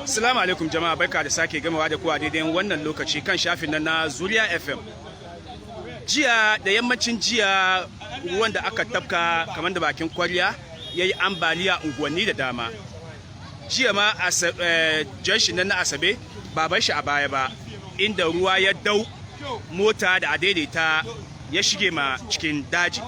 Assalamu alaikum jama'a, barka da sake gamawa da kuwa daidai wannan lokaci kan shafin nan na Zuriya FM. Jiya da yammacin jiya ruwan da aka tafka kamar da bakin kwarya yayi ambaliya unguwanni da dama. Jiya ma junction nan na Asabe ba bar shi a baya ba, inda ruwa ya dau mota da adaidaita ya shige ma cikin daji.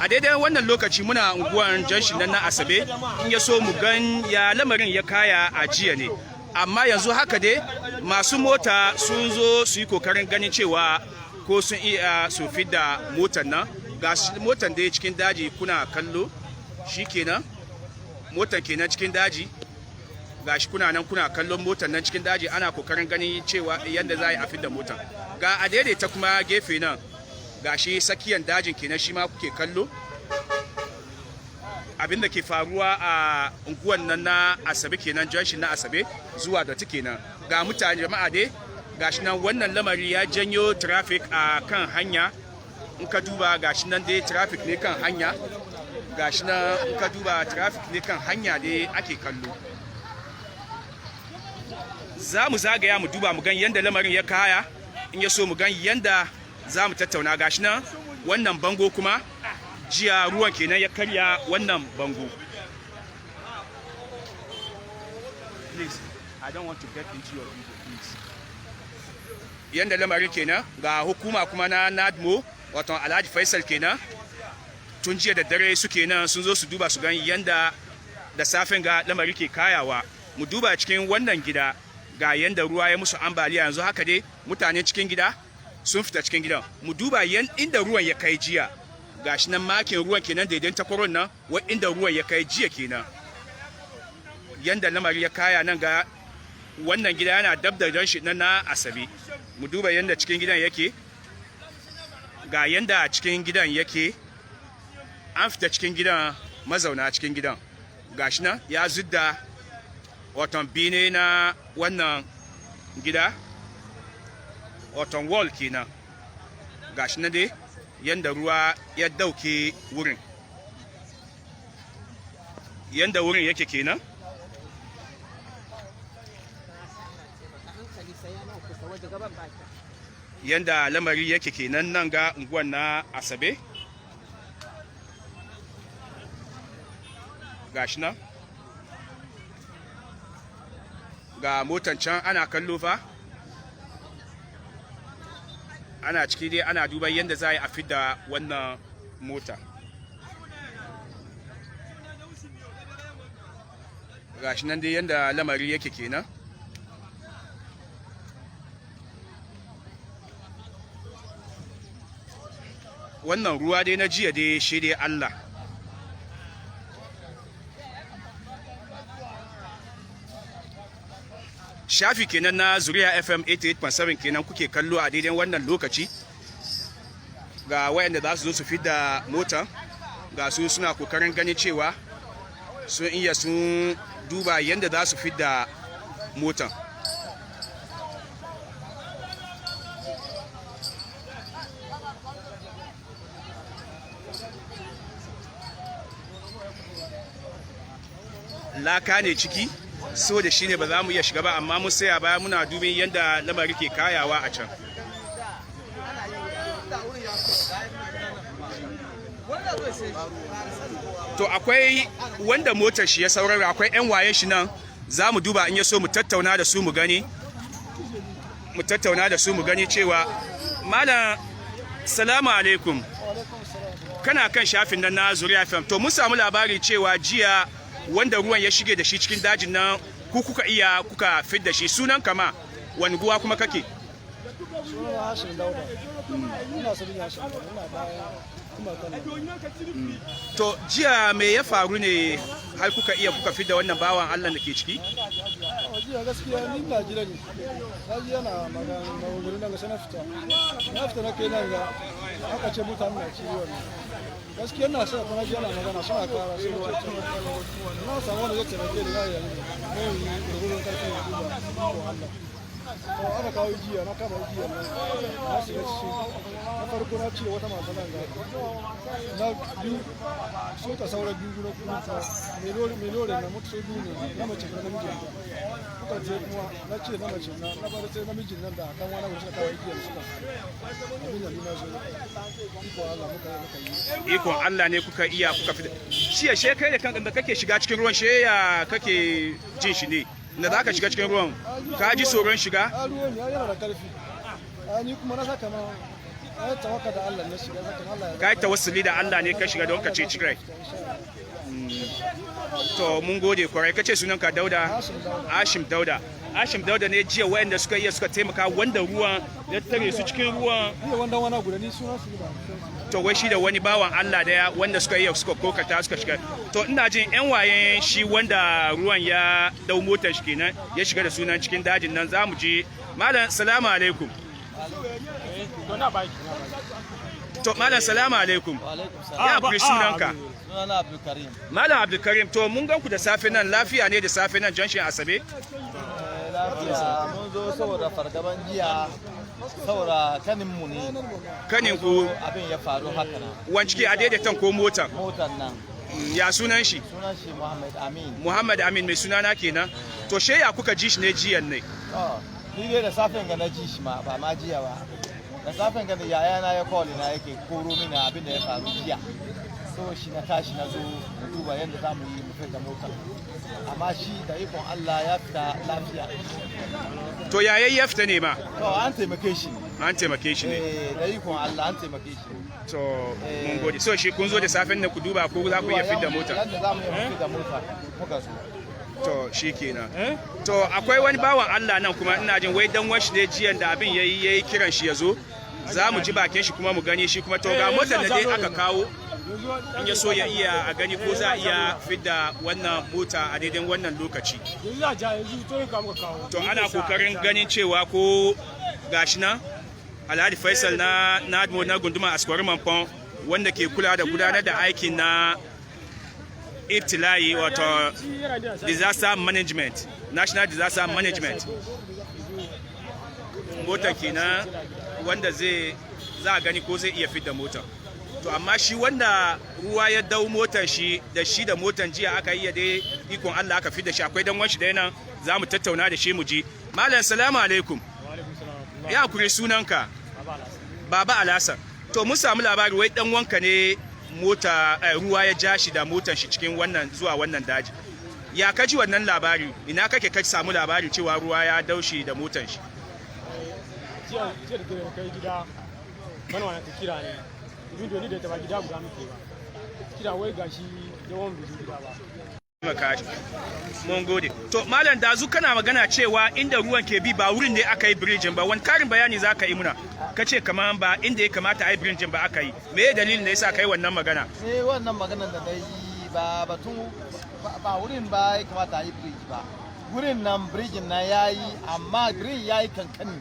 A daidai wannan lokaci muna unguwar junction nan na Asabe, in ya so mu gan ya lamarin ya kaya a jiya ne. Amma yanzu haka dai masu mota sun zo su yi kokarin ganin cewa ko sun iya su fidda motar nan. Ga motar dai cikin daji kuna kallo, shi kenan motar kenan cikin daji. Gashi kuna nan kuna kallon motar nan cikin daji, ana kokarin ganin cewa yadda za a yi a fidda motar. Ga a daidaita kuma gefe nan, gashi sakiyan dajin kenan shi ma kuke kallo abin da ke faruwa a unguwan nan na Asabe kenan, junction na Asabe zuwa da kenan. Ga mutane jama'a dai gashi nan, wannan lamari ya janyo traffic a kan hanya. In ka duba gashi nan dai traffic ne kan hanya, gashi nan in ka duba traffic ne kan hanya dai ake kallo. Za mu zagaya mu duba mu gan yanda lamarin ya kaya, in ya so mu gan yanda za mu tattauna. Gashi nan wannan bango kuma jiya ruwan kenan ya karya wannan bango. Please, I don't want to get into your video, please. Yanda lamarin kenan, ga hukuma kuma na NADMO, wato Alhaji Faisal kenan, tun jiya da dare su kenan sun zo su duba su gan yanda da safen ga lamarin ke kayawa. Mu duba cikin wannan gida, ga yanda ruwa ya musu ambaliya. Yanzu haka dai mutane cikin gida sun fita cikin gidan. Mu duba inda ruwan ya kai jiya, gashi nan makin ruwan kenan daidai takwaron nan, inda ruwan ya kai jiya kenan. Yanda lamari ya kaya nan, ga wannan gida yana dab da junction nan na Asabe. Mu duba yanda cikin gidan yake, ga yanda cikin gidan yake, an fita cikin gidan, mazauna cikin gidan gashi nan ya zudda waton bine na wannan gida, waton wall kenan. Gashi nan dai yanda ruwa ya dauke wurin, yanda wurin yake kenan. Yanda lamari yake kenan nan ga unguwan na Asabe. Gashi nan ga motan can ana kallo fa, ana ciki dai ana duban yadda za a yi a fidda wannan mota. Gashi nan dai yadda lamari yake kenan. Wannan ruwa dai na jiya dai shi dai Allah. Shafi kenan na Zuriya FM 88.7 kenan kuke kallo a daidai wannan lokaci. Ga wayanda za su zo su fidda mota, ga su suna kokarin ganin cewa sun iya sun duba yadda za su fidda motan. Laka ne ciki, so da shi ne ba za mu iya shiga ba, amma mun saya baya muna dubin yadda lamari ke kayawa a can. To akwai wanda motar shi ya saurara, akwai 'yan waye shi nan, za mu duba in ya so mu tattauna da su mu gani. Mu tattauna da su mu gani cewa, Malam, salamu alaikum. Kana kan shafin nan na Zuriya FM. To mun samu labari cewa jiya wanda ruwan ya shige da shi cikin dajin nan, ku kuka iya kuka fid da shi. Sunan kama wani guwa kuma kake? To jiya me ya faru ne har kuka iya kuka fid da wannan bawan Allah da ke ciki? Jiya gaskiya ni na jira ne, na ji yana magana na wurin nan sai na fita na kai nan ga aka ce mutane na ciwo ne. Gaskiya na sai kuma ji yana magana suna kara sai na samu wanda zai taimake da yayi ne gurin karfi da Allah. To aka kawo jiya, na kama jiya na shiga ciki. Na farko na ce wata mata nan ga na biyu so ta saura biyu na kuma mai lori na mutu sai biyu ne na mace da namiji. Kuka sai kuma na ce na mace na bar sai namijin nan da kan wani wuce kawai igiyar suka abin da ni na zo iko Allah muka yi ikon Allah ne kuka iya kuka fita shi ya shekai da kanka da kake shiga cikin ruwan shi ya kake jin shi ne da za ka shiga cikin ruwan ka ji tsoron shiga a ruwan ya yana da karfi ni kuma na saka ma ai tawakka da Allah ne shiga saka Allah ya kai tawassuli da Allah ne ka shiga don ka ce cikai to mun gode kwarai kace sunanka Dauda Hashim Dauda Hashim Dauda ne jiya wayanda suka iya suka taimaka wanda ruwan ya tare su cikin ruwan ni wanda wana guda ni sunan su ba to wai shi da wani bawan Allah daya wanda suka iya suka kokata suka shiga to ina jin yan wayen shi wanda ruwan ya dau motar shi kenan ya shiga da sunan cikin dajin nan zamu je malam salamu alaikum to malam salamu alaikum ya kuri sunanka sunana Abdulkarim. Malam Abdulkarim to mun gan ku da safe nan lafiya ne da safe nan Junction Asabe? Lafiya mun zo saboda fargaban jiya saboda kanin mu ne. Kanin ku abin ya faru haka nan. wancike a daidaitan ko motan? Motan nan. Ya sunan shi? Sunan shi Muhammad Amin. Muhammad Amin mai sunana kenan. To she ya kuka ji shi ne jiyan ne? Ni dai da safen ga na ji shi ma ba ma jiya ba. Da safen ga da yayana ya call na yake koro mini abin da ya faru jiya. So shi na tashi na zo mu duba yadda za mu yi mu fita motar. Amma shi da ikon Allah ya fita lafiya. To yayi ya fita ne ma? To an taimake shi. An taimake shi ne. Da ikon Allah an taimake shi. To mun gode. So shi kun zo da safen nan ku duba ko za ku iya fita motar? Yadda za mu iya fita motar muka zo. To shi kenan. To akwai wani bawan Allah nan kuma ina jin wai dan washi ne jiyan da abin yayi kiran shi ya zo. Za mu ji bakin shi kuma mu gani shi kuma to ga motar da dai aka kawo in ya so ya iya a gani ko za a iya fidda wannan mota a daidai wannan lokaci. To ana kokarin ganin cewa ko gashi nan Alhaji Faisal na Nadmo na gunduma Askwari Manfon wanda ke kula da gudanar da aikin na ibtila'i wato disaster management, national disaster management. Motar kenan wanda za a gani ko zai iya fidda motar. To amma shi wanda ruwa ya dau motar shi da motar jiya aka yi dai ikon Allah aka fidda shi akwai dan wanshi da yana za mu tattauna da shi mu ji. Malam salamu alaikum. Ya kure sunanka? Baba Alhassan. To mun samu labari wai dan wanka ne mota ruwa ya ja shi da motar shi cikin wannan zuwa wannan daji. Ya kaji wannan labari? Ina kake ka samu labari cewa ruwa ya daushi da motar shi? Jiya da kai gida manwana ta kira ne. Bidiyo ni da ta ba gida guda muke ba. Kira wai gashi yawan bidiyo gida ba. Makashi. Mun gode. To malam dazu kana magana cewa inda ruwan ke bi ba wurin ne aka yi bridging ba. Wani karin bayani za ka yi muna? Kace kaman ba inda ya kamata a yi bridging ba aka yi. Me dalilin da yasa kai wannan magana? Wannan maganar da dai ba batun ba wurin ba ya kamata a yi bridge ba. Wurin nan bridging na yayi amma bridge yayi kankani.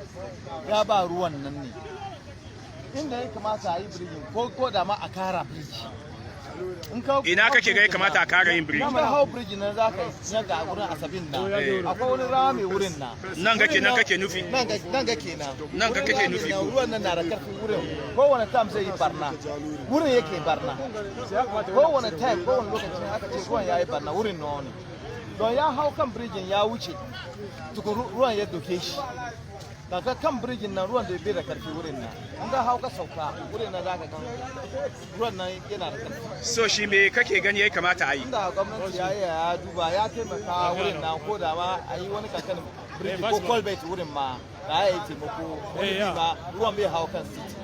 Ya ba ruwan nan ne. Inda ya kamata a yi bridging ko da ma a kara bridge. Ina kake ga ya kamata a kara yin bridge? Kuma hau bridge nan za ka yi ga wurin Asabin na. Akwai wani rami wurin na. Nan kake nufi? Nan ga kenan. Nan kake nufi ko? Ruwan nan na da karfin wurin. Kowane time zai yi barna. Wurin yake barna. Kowane time kowane lokacin aka ce ruwan ya yi barna wurin na wani. Don ya hau kan bridge ya wuce. Tukun ruwan ya doke shi. Daga kan birgin nan ruwan da bai da karfi wurin nan in ga hau ka sauka wurin nan za ka gan ruwan nan yana da karfi. So shi me kake gani ya kamata a yi? Inda gwamnati ya duba ya taimaka wurin nan ko da ma a yi wani kankanin birgi ko colbert wurin ma da ya yi taimako wani ma ruwan bai hau kan titi.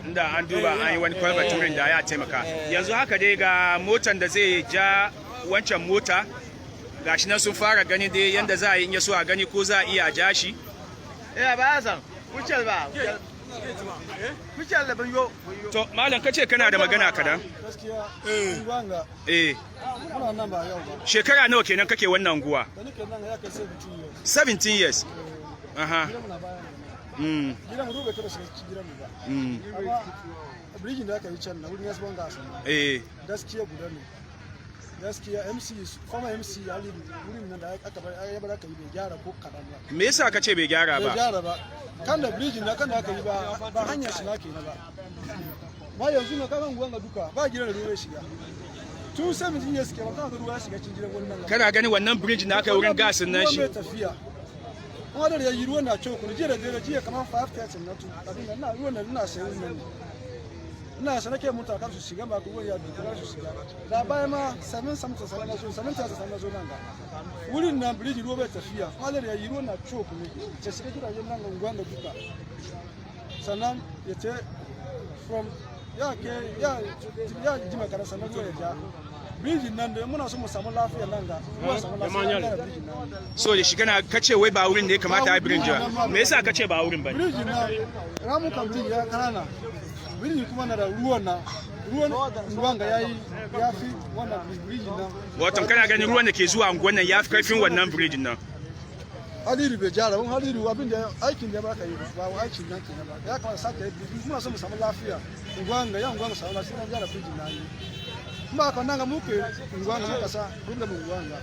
Inda an duba an yi wani kwalbat wurin da ya taimaka. Yanzu haka dai ga motan da zai ja wancan mota gashi nan sun fara gani dai yanda za a yi in ya so a gani ko za a iya ja shi. Ba san kucel ba kucel da banyo. To malam kace kana da magana kadan? gaskiya wanga muna nan ba yau ba. Shekara nawa kenan kake wannan unguwa? Da nake nan ya kai 17 years. Aha. Gidan mu bai taba shiga cikin gidan mu ba. Amma bridge da aka yi can na wurin yasban gasa. Gaskiya guda ne. Gaskiya MC kuma MC Ali wurin nan da aka bar ya bar aka yi bai gyara ko kadan ba. Me yasa kace bai gyara ba? Bai gyara ba. Kan da bridge na kan da aka yi ba hanyar shi na kenan ba. Ma yanzu na kagan gwanga duka ba gidan da ruwa shiga. Tun 17 years kenan kan ruwa shiga cikin gidan wannan. Kana gani wannan bridge na aka yi wurin gasin nan shi? Tafiya. wanda da yi ruwan na coko jiya da dare jiya kamar 5:30 na tu abin nan na ruwan nan ina sayi nan ina sana ke mutu kan su shiga ba ruwan ya duka su shiga da baya ma 7 samta sana na zo nan ga wurin nan bridge ruwa bai tafiya wanda da yi ruwan na coko ne ce shiga gidajen nan gungun da duka sannan ya ce from ya ji makara sannan zuwa ya ja bridge nan da muna so mu samu lafiya nan ga mu samu lafiya so da shiga na kace wai ba wurin da ya kamata a bridge ba me yasa kace ba wurin ba bridge na ramu kan bridge ya kana bridge kuma na da ruwan ga ya fi wannan bridge nan wato kana ganin ruwan da ke zuwa unguwan nan ya fi karfin wannan bridge nan Haliru bai jara wani Haliru abin da aikin da ba ka yi ba aikin nan kenan ba ya kamata sake yi muna so mu samu lafiya unguwan ga yan unguwan ga samu lafiya jara bridge na yi ba ka nan ga muke unguwan ga muka sa duk da unguwan ga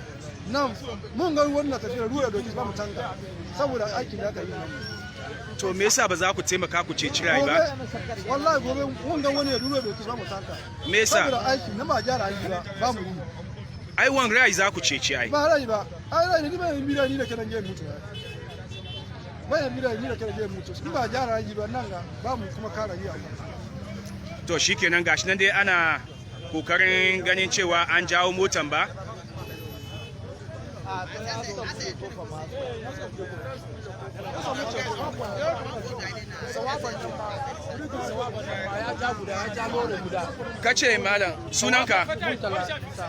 nan mun ga ruwan na tafiya ruwa da doki ba mu tanka saboda aikin da aka yi to me yasa ba za ku taimaka ku ceci rayi ba wallahi gobe mun ga wani ruwa da doki ba mu tanka me yasa saboda aikin na ba jara yi ba mu yi ai wan rai za ku ceci ai ba rai ba ai rai ni ba mi ni da kenan je mutu ba ya mi ni da kenan je mutu in ba jara yi ba nan ga ba mu kuma kara yi to shikenan gashi nan dai ana kokarin ganin cewa an jawo motan ba kace malam sunanka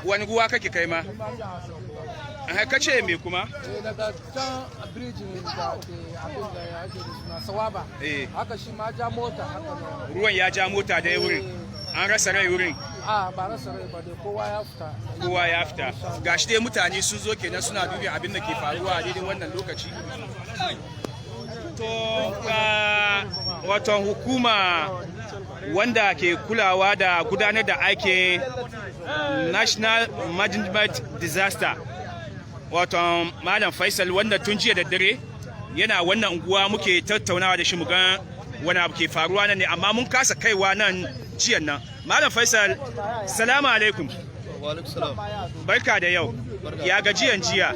wani guwa kake kai ma kace me kuma daga can bridging da ke abin da ya ake da suna sawaba haka shi ma ja mota haka ruwan ya ja mota da wurin an rasa rai wurin ba rasa rai ba dai kowa ya fita gashi dai mutane sun zo kenan suna dubi abin da ke faruwa a daidai wannan lokaci to wato hukuma wanda ke kulawa da gudanar da aikin National Management Disaster wato Malam Faisal wanda tun jiya da dare yana wannan unguwa muke tattaunawa da shi mu ga wani abu ke faruwa nan ne amma mun kasa kaiwa nan jiyan nan. Malam Faisal, salamu alaikum. Wa alaikum salam. Barka da yau. Ya gajiyan jiya.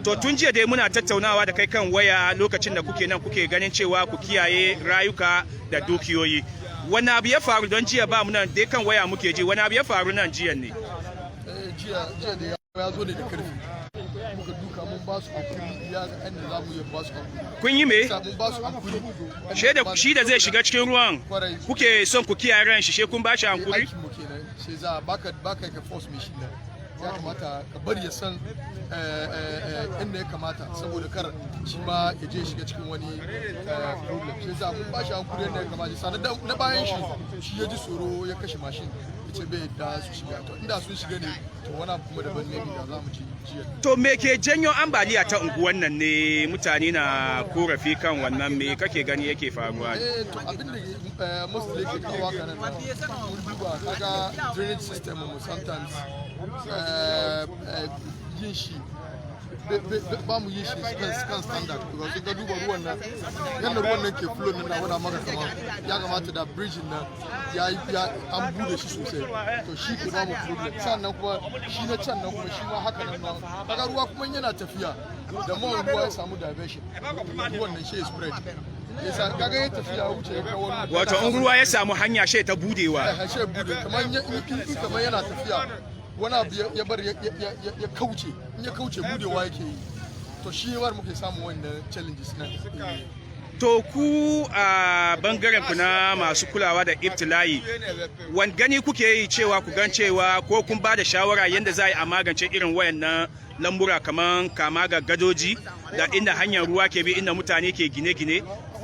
To tun jiya dai muna tattaunawa da kai kan waya lokacin da kuke nan kuke ganin cewa ku kiyaye rayuka da dukiyoyi. Wani abu ya faru don jiya ba mu nan dai kan waya muke ji wani abu ya faru nan jiyan ne. Jiya da ya zo ne da karfi. Muka duka mun ba su hakuri ya ga inda za mu yi ba su hakuri. Kun yi me? Mun ba su hakuri. Shi da zai shiga cikin ruwan kuke son ku kiyaye ran shi she kun ba shi hankuri? Aikin mu kenan. Sai za baka ka force me shi da. Ya kamata ka bari ya san inda ya kamata saboda kar shi ma ya je shiga cikin wani problem. Sai za mun ba shi hankuri yadda ya kamata. Sannan na bayan shi ya ji tsoro ya kashe mashin. ce bai da su shiga to inda sun shiga ne to wani abu kuma daban ne da za mu ci jiya. To me ke janyo ambaliya ta unguwan nan ne mutane na korafi kan wannan me kake gani yake faruwa ne? To abin da musu da yake kawo haka nan mun duba kaga drainage system mu sometimes yin shi ba mu yi shi kan standard because ga duba ruwan nan yadda ruwan nan ke flow nan na wada maka kamar ya kamata da bridge nan ya an bude shi sosai to shi ke ba mu problem sannan kuma shi na can nan kuma shi ma haka nan ma kaga ruwa kuma yana tafiya da mawan ruwa ya samu diversion ruwan nan shi spread yasa kaga ya tafiya wuce ya kawo wato in ruwa ya samu hanya shi ta budewa shi bude kamar yana tafiya wani abu ya bar ya kauce in ya kauce budewa yake yi to shi yawar muke samun wannan challenges nan. To ku a bangaren ku na masu kulawa da ibtila'i wani gani kuke yi cewa ku gan cewa ko kun ba da shawara yadda za a magance irin wayannan lambura kamar kama ga gadoji da inda hanyar ruwa ke bi inda mutane ke gine-gine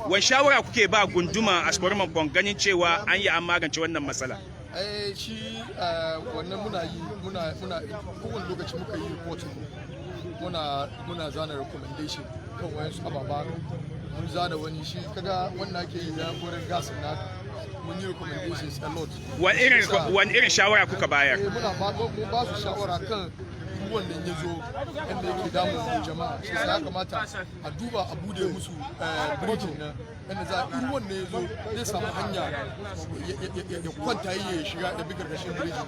wani shawara kuke ba gunduma a Sportman ganin cewa an yi an magance wannan matsala? Shi wannan muna kowane lokaci muka yi report muna zana recommendation kan wayansu ababa mun zana wani shi kaga wannan ake yi da wurin gasin na mun yi recommendations a lot. Wani irin shawara kuka bayar? Muna ba su shawara kan ruwan nan ya zo inda yake damun jama'a shi ya kamata a duba a bude musu bridging nan inda za a ruwan ne ya zo zai samu hanya ya kwanta ya shiga da bigar gashin bridging nan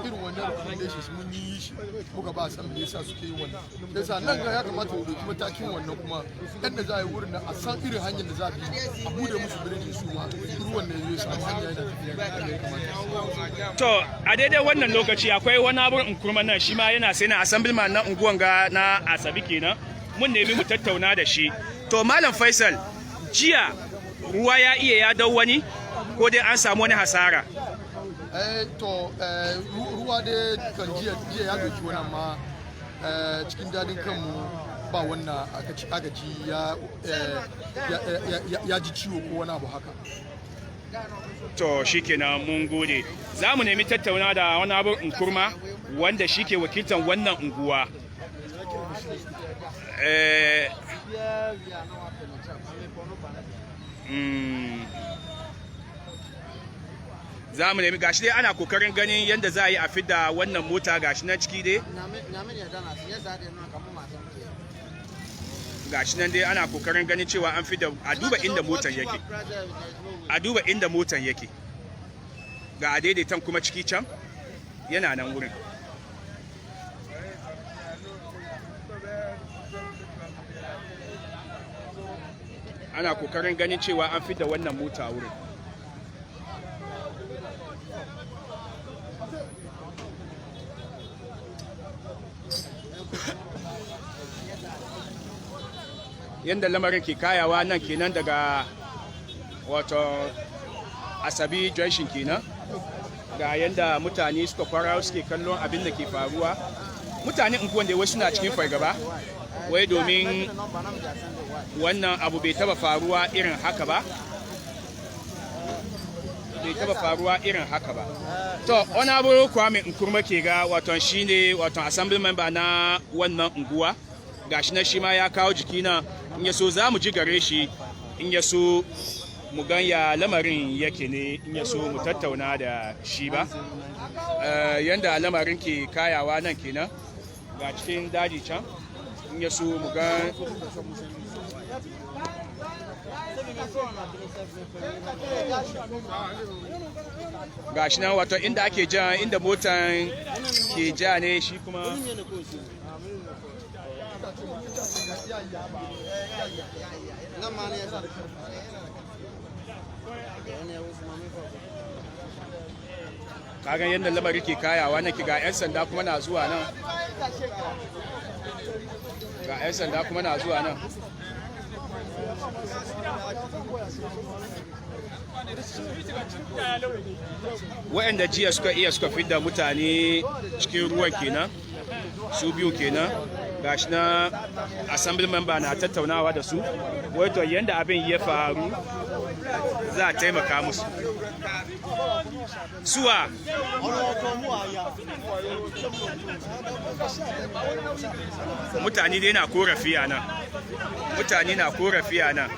to irin wannan recommendations mun yi shi muka ba san me yasa suke yin wannan yasa nan ga ya kamata mu dauki matakin wannan kuma inda za a yi wurin nan a san irin hanyar da za a bi a bude musu bridging su ma ruwan ne ya samu hanya yana tafiya da ya kamata. To a daidai wannan lokaci akwai wani abun Nkrumah nan shi ma yana sai na assemblyman na unguwan ga na Asabi kenan mun nemi mu tattauna da shi. To Malam Faisal jiya ruwa ya iya ya dau wani ko dai an samu wani hasara? Ruwa dai kan jiya ya doki wani amma cikin dadin kanmu ba wannan aka ji ya ji ciwo ko wani abu haka. To shikenan mun gode. Za mu nemi tattauna da wani abun Nkrumah wanda shi ke wakiltar wannan unguwa. Za mu nemi gashi dai ana kokarin ganin yadda za a yi a fidda wannan mota gashi nan ciki dai. Gashi nan dai ana kokarin ganin cewa an fidda a duba inda motar yake. A duba inda motar yake. Ga a daidaitan kuma ciki can yana nan wurin. Ana kokarin ganin cewa an fidda wannan mota wurin. Yanda lamarin ke kayawa nan kenan daga wato Asabi Junction kenan. Ga yanda mutane suka kwara suke kallon abin da ke faruwa. Mutane unguwan da wasu na cikin fargaba wai domin wannan abu bai taba faruwa irin haka ba. Bai taba faruwa irin haka ba. To Honorable Kwame Nkrumah ke ga wato shine wato assembly member na wannan unguwa. Gashi na shi ma ya kawo jiki na in ya so za mu ji gare shi in ya so mu ganya lamarin yake ne in ya so mu tattauna da shi ba. Yanda lamarin ke kayawa nan kenan ga cikin daji can in ya so mu ga gashi nan wato inda ake ja inda motan ke ja ne shi kuma kagan yadda lamari ke kayawa na ga 'yan sanda kuma na zuwa nan ga 'yan sanda kuma na zuwa nan waɗanda jiya suka fidda mutane cikin ruwan kenan su biyu kenan gashi na assembly member na tattaunawa da su wato yanda abin ya faru za a taimaka musu suwa mutane dai na korafi a nan mutane na korafi a nan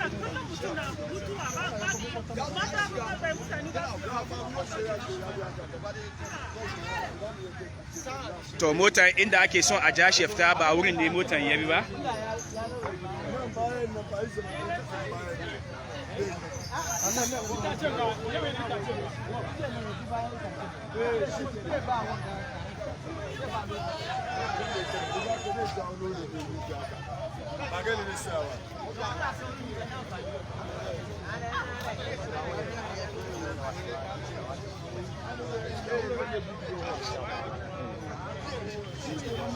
to motar inda ake son a ja shefta ba wurin ne motar ya bi ba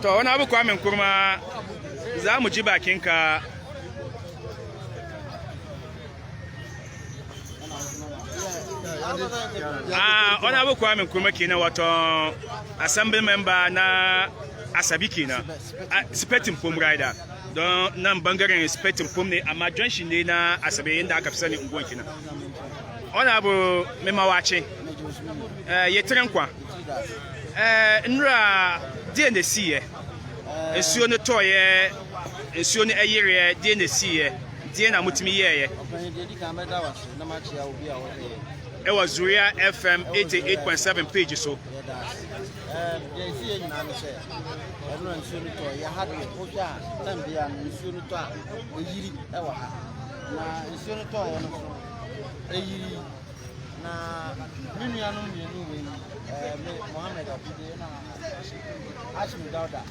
to wani abu Kwame Nkrumah za mu ji bakinka wani abu Kwame Nkrumah kenan wato assembly member na Asabi kenan Spectrum Pom Rider don nan bangaren Spectrum Pom ne amma junction ne na Asabe inda aka fi sani unguwan kenan wani abu mai mawace ya tiran kwa nra die na siye nsuo ne toye nsuo ne ayere die na siye die na mutumi yeye ewa Zuria FM 88.7 page so ɛno nsuo no tɔ yɛ ha de wohwɛ a tam bia no nsuo no tɔ a ɛyiri ɛwɔ ha na nsuo no tɔ yɛ no so ɛyiri na me nuanom mmienu wei me Mohammed Abide na Hashim Dauda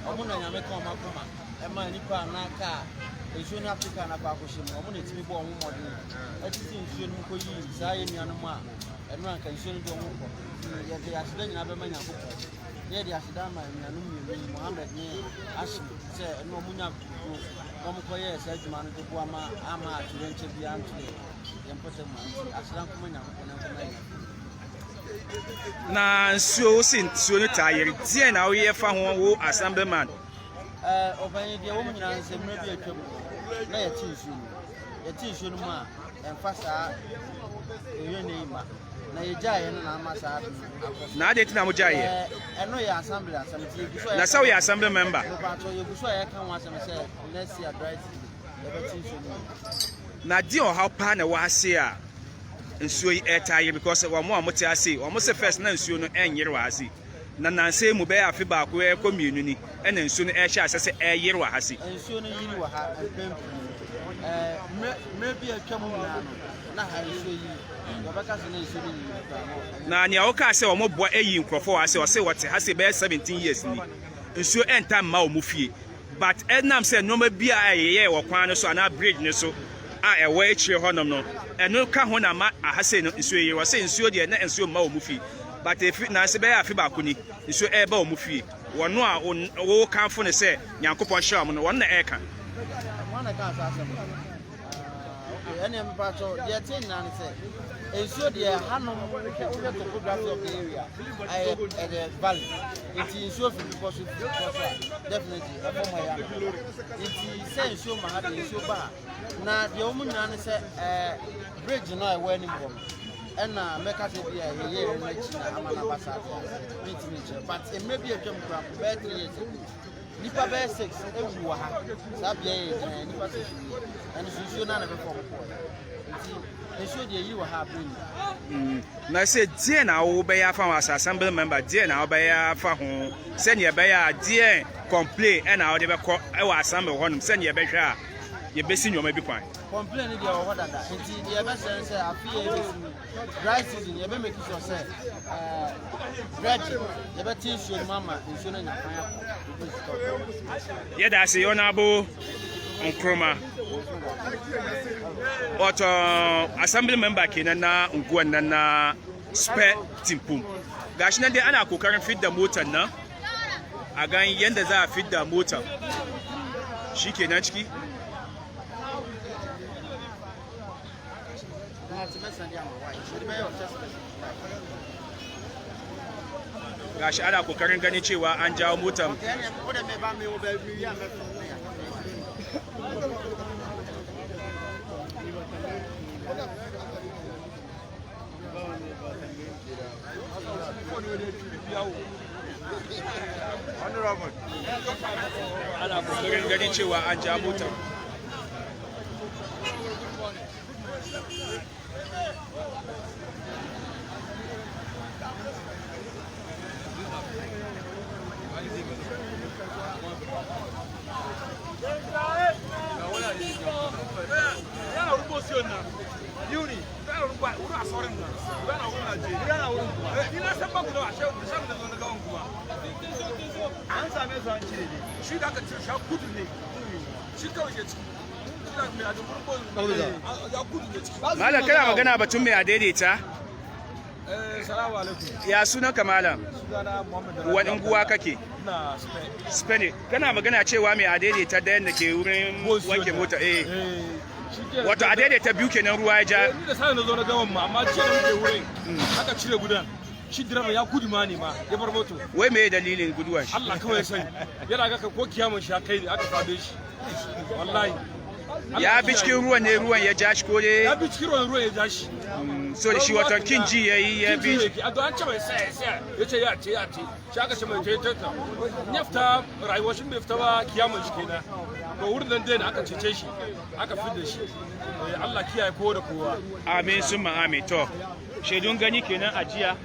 ɔmo na nyame ka ɔmo akoma ɛma nipa anaka nsuo no Africa na ba akɔhyɛ mu ɔmo na etimi bɔ ɔmo mmɔden ɛtiti nsuo no nkɔyi saa yɛ nuanom a ɛno anka nsuo no de ɔmo kɔ yɛde aseda nyinaa bɛma Nyankopɔn yɛde aseda ama nuanom mmienu Mohammed ne Hashim sɛ ɛno ɔmo nya ɔmo kɔyɛ saa adwuma no de boa ama akyerɛnkyɛ biara ntole yɛmpɔtɛ mu aseda nkɔma Nyankopɔn na nkɔma yɛ na nsuo si nsuo no taa yɛre deɛ na woyɛ fa ho wo assemblyman ɔbɛn deɛ wɔn nyinaa nsɛm mmerɛ bi atwa mu na yɛte nsuo no mu a ɛmfa saa ɛyɛ ne ma na yɛgyaeɛ no na ama saa na ade tina mo gyaeɛ ɛno yɛ assembly asɛm nti yɛgu so na sɛ woyɛ assembly member yɛgu so a yɛka ho asɛm sɛ next year dry season yɛbɛte nsuo no mu na deɛ ɔhaw paa na wɔ ase a nsuo yi ɛtaa yɛ because wɔn a wɔte ase wɔn sɛ first na nsuo no ɛnyere wɔ ase na nanse mu bɛyɛ afe baako ɛkɔ mmienu ni ɛna nsuo no ɛhyɛ asɛ sɛ ɛyere wɔ ha se nsuo no yiri wɔ ha mpɛmpɛ mmerɛ bi atwa mu nyinaa no na ha nsuo yi wɔbɛka sɛ na nsuo no yiri na nea wɔka sɛ wɔn boa ɛyi nkurɔfoɔ wɔ ase ɔsɛ wɔte ha se bɛyɛ 17 years ni nsuo ɛnta mma wɔn fie but ɛnam sɛ nneɛma bi a ɛyɛ wɔ kwan no so anaa bridge no so a ɛwɔ akyire hɔnom no ɛno ka ho na ma ahase no nsuo yi wɔsɛ nsuo deɛ na nsuo mma wɔn fie but efi na se bɛyɛ afi baako ni nsuo ɛba wɔn fie wɔn a wɔn kanfo ne sɛ Nyankopɔn hyɛ wɔn no wɔn na ɛka wɔn na ka asase no ɛne mpa to deɛ tin na ne sɛ nsuo deɛ hanom wohwɛ topography of the area ayɛ ɛdɛ valley nti nsuo fi bikɔ so definitely ɛfɔ mo ya nti sɛ nsuo ma ha de nsuo ba na deɛ wɔn nyinaa ne sɛ bridge no a ɛwɔ anim hɔ ɛna mɛka sɛ bi a yɛyɛ n'akyi na ama na basa ade ntumi nkyɛn but mmerɛ bi atwam kura bɛyɛ 3 years nipa bɛyɛ 6 ewu wɔ ha saa bea yɛ nipa 6 ɛno so nsuo na bɛfɔ mo kɔ nti nsuo deɛ yi wɔ ha abiri na sɛ deɛ na wo bɛyɛ afa ho as assembly member deɛ na wo bɛyɛ afa ho sɛnea ɛbɛyɛ a deɛ complain ɛna wode bɛkɔ ɛwɔ assembly hɔnom sɛnea ɛbɛhwɛ a yɛbɛsi nneɛma bi kwan complain deɛ wɔ hɔ dada nti deɛ ɛbɛsɛn sɛ afei yɛbɛsi dry season yɛbɛmake sure sɛ dredge yɛbɛte nsuo no mu ama nsuo no nya kwan akɔ yɛda ase Honorable Nkrumah ɔtɔ assembly member kenan na nguwan nan na spare timpum gashi nan dai ana kokarin fidda motar nan a gan yanda za a fidda motar shikenan ciki gashi ana kokarin ganin cewa an jawo motar ana kokarin ganin cewa an jawo motar Malam kana magana batun mai adaidaita? Salamu alaikum. Ya sunan ka malam? Sunana Muhammad. Wani unguwa kake? Na Spain. Kana magana cewa mai adaidaita da yanda ke wurin wanke mota wato adaidaita biyu kenan ruwa ya ja. Ni da sai na zo na gawan ma amma ce da muke wurin aka cire gudan. Shi direba ya gudu ma ne ma ya bar moto. Wai me dalilin guduwan shi? Allah kawai sani. Yana ga ko kiyamun shi kai aka fade shi. Wallahi. Ya bi cikin ruwan ne ruwan ya ja shi ko dai? Ya bi cikin ruwan ya ja shi. So da shi wato kin ji yayi ya bi. A ga an ce mai sai yace ya ce shi aka ce mai ta. Ya fita rayuwar shi bai fita ba kiyamun shi kenan. To wurin nan dai aka cece shi aka fidda shi. Allah kiyaye kowa da kowa. Amin summa amin to. Shaidun gani kenan a jiya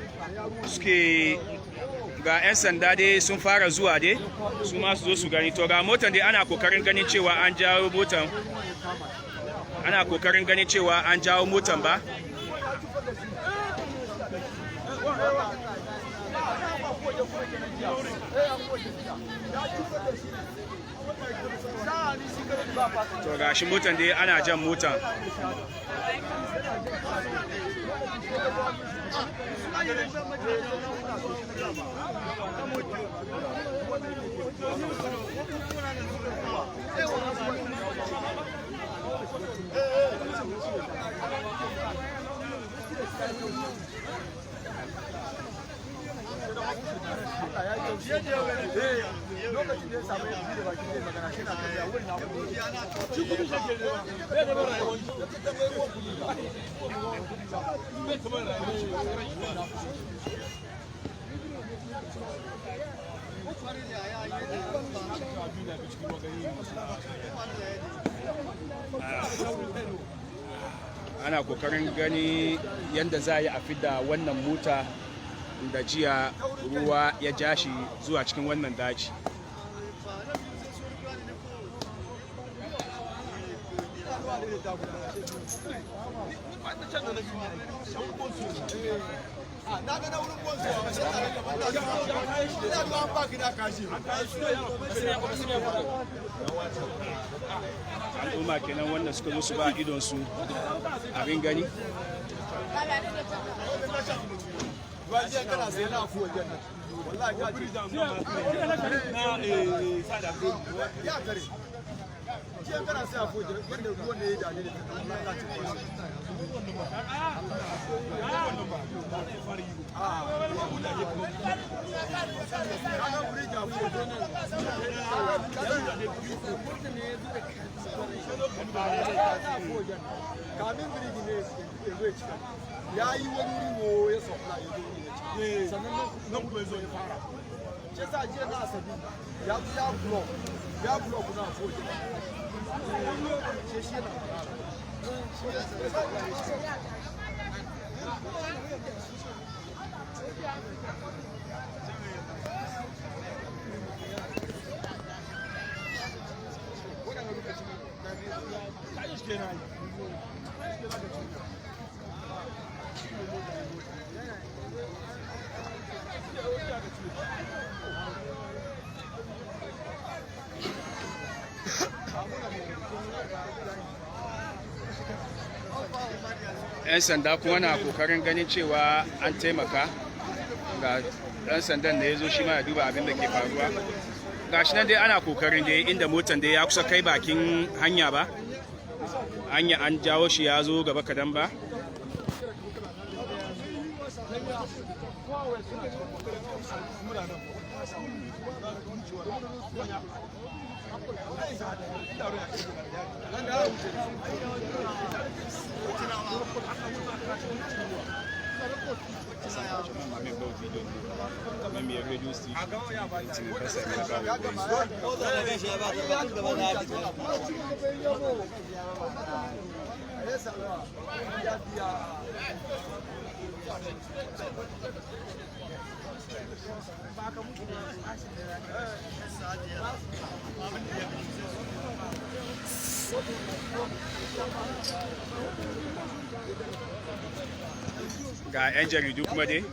suke ga 'yan sanda dai sun fara zuwa dai su ma su zo su gani. To ga motan dai ana kokarin ganin cewa an jawo motan, ana kokarin ganin cewa an jawo motan ba. To ga shi motan dai ana jan motan. Ana kokarin gani yadda za a yi a fidda wannan mota da jiya ruwa ya ja shi zuwa cikin wannan daji. Al'umma kenan wannan suka zo su ba idonsu abin gani. kamin birigi ne ya cika ya yi wani wo ya sauka ya zo sannan nan kuma ya zo ya fara ce sa jiya na asabi ya blog na foji ce shi na ‘Yan sanda kuma na kokarin ganin cewa an taimaka ga ɗan sandan da ya zo shi ma ya duba abin da ke faruwa. Gashi nan dai ana kokarin dai inda motan dai ya kusa kai bakin hanya ba, hanya an jawo shi ya zo gaba kadan ba. Ga 'yan jaridu kuma dai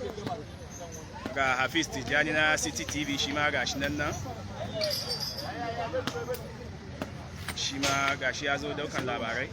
ga Hafiz Tijjani na City TV shi ma ga shi nan shi ma ga shi ya zo daukan labarai.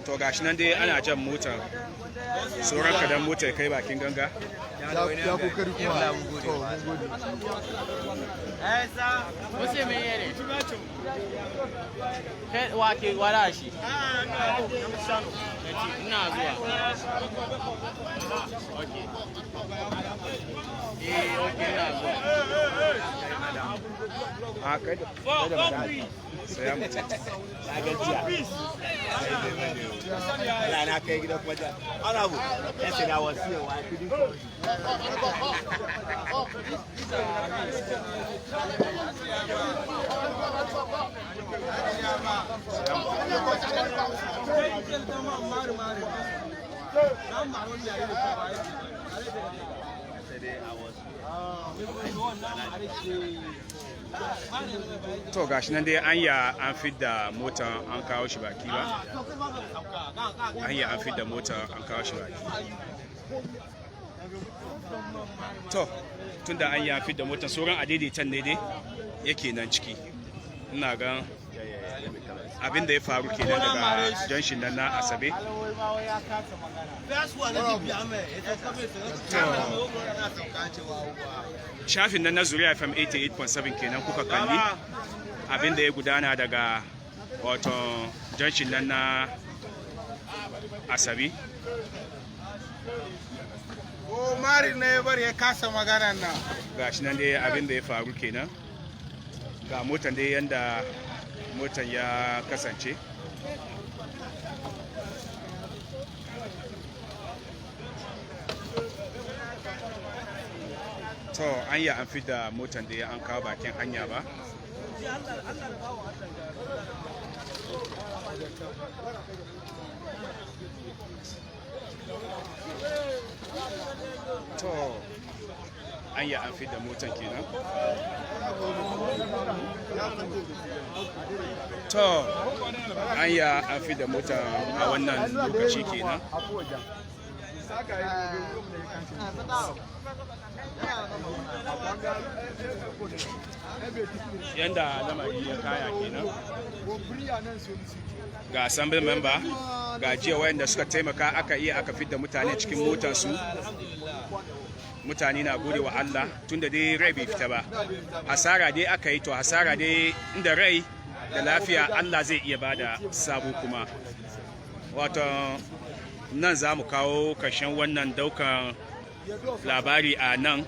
to gashi nan dai ana jan motar sauran kadan motar kai bakin ganga ya kokari kuma to mun gode Você me yere. Kai wake wala shi. Ina zuwa. Okay. Okay ina zuwa. a kai da magana sai ya mutu na kai gidan kuma da arabu ya sai da wasu wa kudi to gashi nan dai an fidda motar an kawo shi baki ba an fidda motar an kawo shi baki to tunda an fidda motar sauran adaidaitan ne dai yake nan ciki ina ga abin da ya faru kenan daga junction nan na Asabe shafin nan na Zuriya FM 88.7 kenan kuka kalli abin da ya gudana daga wato junction nan na Asabe mari ne bari ya kasa magana nan gashi nan dai abin da ya faru kenan ga motan dai yanda motan ya kasance to an fi da motan da an kawo bakin hanya ba to an fi da motan kenan to an fi da mota a wannan lokaci kenan yanda lamari ya kaya kenan ga assembly member ga jiya wayanda suka taimaka aka fidda mutane cikin motarsu mutane na gode wa Allah tunda dai rai bai fita ba hasara dai aka yi to hasara dai inda rai da lafiya Allah zai iya bada sabo kuma wato nan za mu kawo karshen wannan daukan labari a nan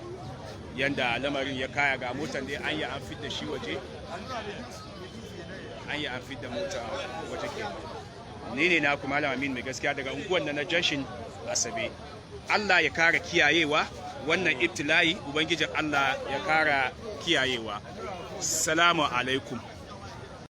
yanda lamarin ya kaya ga motar dai an fidda shi waje an fidda mota waje ke ni ne na kuma Malam Amin mai gaskiya daga unguwar na Junction Asabe Allah ya kara kiyayewa wannan ibtila'i ubangijin Allah ya kara kiyayewa. Salamu alaikum.